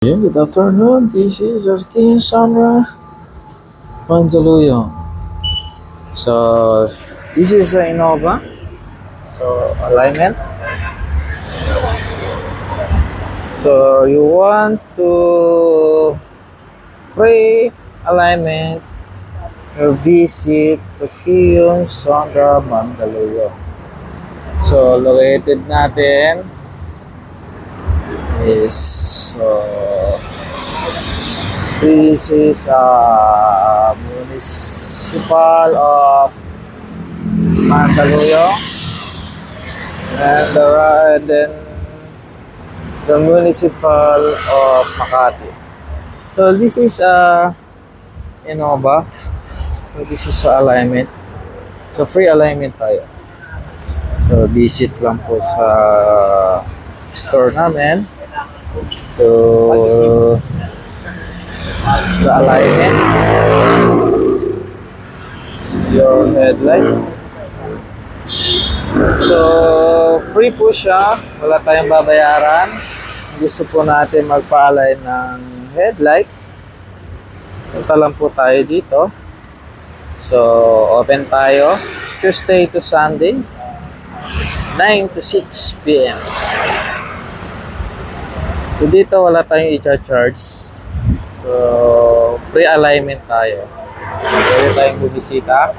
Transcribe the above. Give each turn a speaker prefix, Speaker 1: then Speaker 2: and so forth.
Speaker 1: Yeah, good afternoon. This is King Sandra Mandaluyong. So, this is Innova. So, alignment. So, you want to free alignment, you visit to King Sandra Mandaluyong. So, located natin is this is municipal of Mandaluyong, and then the municipal of Makati. So this is Innova. So this is alignment. So free alignment tayo. So visit lang po sa store namin to the alignment, your headlight. So free po siya, wala tayong babayaran. Gusto po natin magpa-align ng headlight, punta lang po tayo dito. So open tayo Tuesday to Sunday 9 to 6 p.m. So dito wala tayong i-charge. So free alignment tayo. Pwede tayong bumisita.